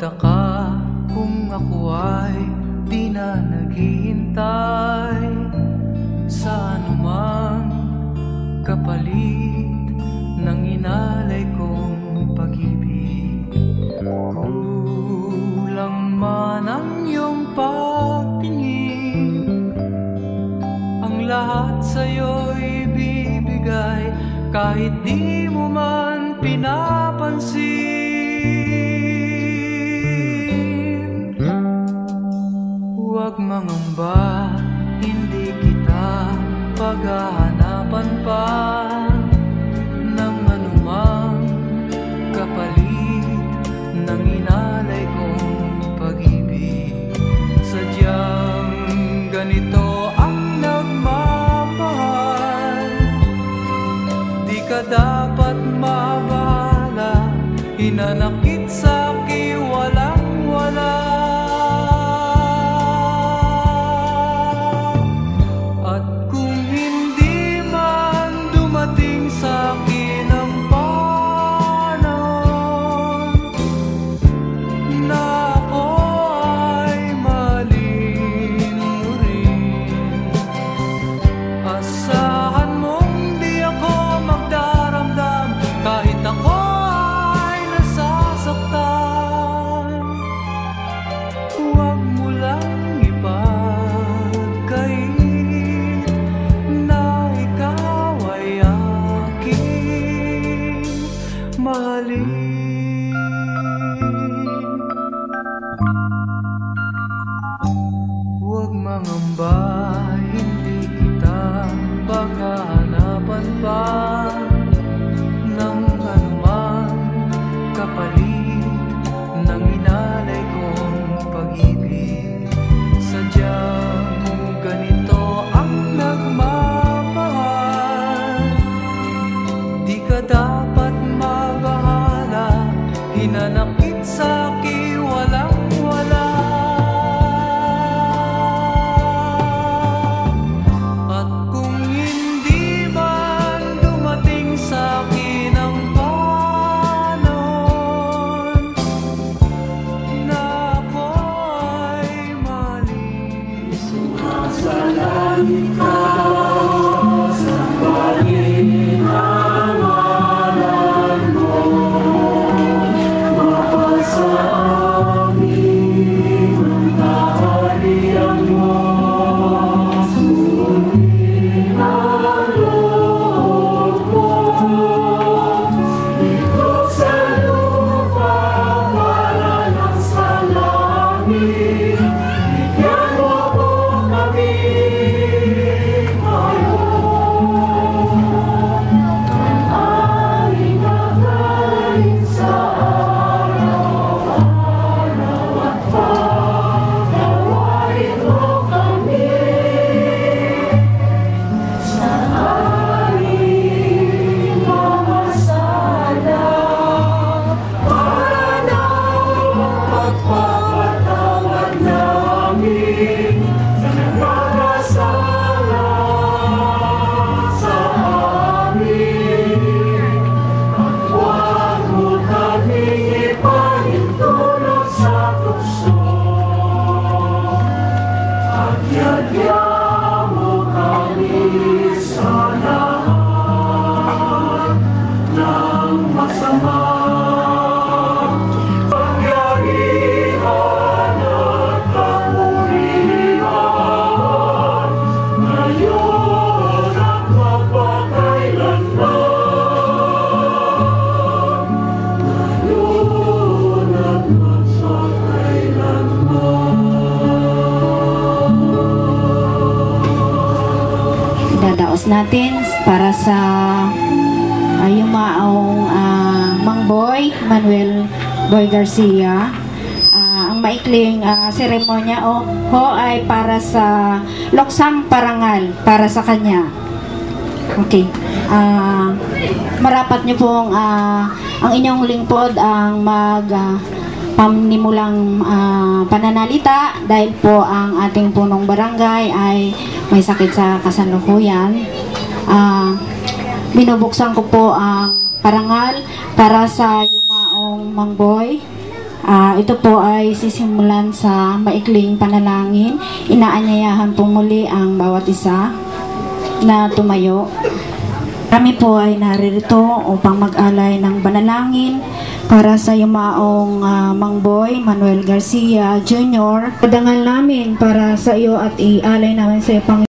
magtaka kung ako ay di na naghihintay sa anumang kapalit ng inalay kong pag-ibig. Kulang man ang iyong pagtingin, ang lahat sa'yo'y bibigay kahit di mo man pinapansin. Huwag mangamba, hindi kita paghahanapan pa ng anumang kapalit ng inalay kong pag-ibig. Sadyang ganito ang nagmamahal, di ka dapat mabahala, hinanakit sa'ki walang-wala. Huwag mangamba, hindi kita paghahanapan pa ng anumang kapalit ng inalay kong pag-ibig. Sadyang ganito ang nagmamahal, di ka dapat mabahala, hinanakit sa'ki walang-wala. At kung hindi man dumating sa'kin ang panon na ako ay mali, sumasalangit ka sa paligid ng ngalan mo. Mapasa amin ang kaharian mo, sundin ang loob mo. Dito sa lupa para lang sa langit, bigyan mo po kami ngayon ng aming kakain sa araw-araw, at pagkawain mo kami sa aming mga sala, para daw pagpapatawad namin sa nagkakasala sa amin. At huwag mo kaming ipahintulot sa tukso, at yagyan mo kami sa lahat ng masama. Pangyarihan at kapurihan, ngayon at magpakailanman. Ngayon at magpakailanman. Dadaos natin para sa yumaong Mang Boy, Manuel Boy Garcia. Ang maikling seremonya ho ay para sa Loksang Parangal, para sa kanya. Okay. Marapat niyo pong ang inyong lingkod ang panimulang pananalita dahil po ang ating punong barangay ay may sakit sa kasalukuyan. Binubuksan ko po ang parangal para sa yumaong Mang Boy. Ito po ay sisimulan sa maikling panalangin. Inaanyayahan po muli ang bawat isa na tumayo. Kami po ay naririto upang mag-alay ng panalangin para sa yumaong Mang Boy Manuel Garcia Jr. Padangal namin para sa iyo at ialay namin sa iyo, Panginoon.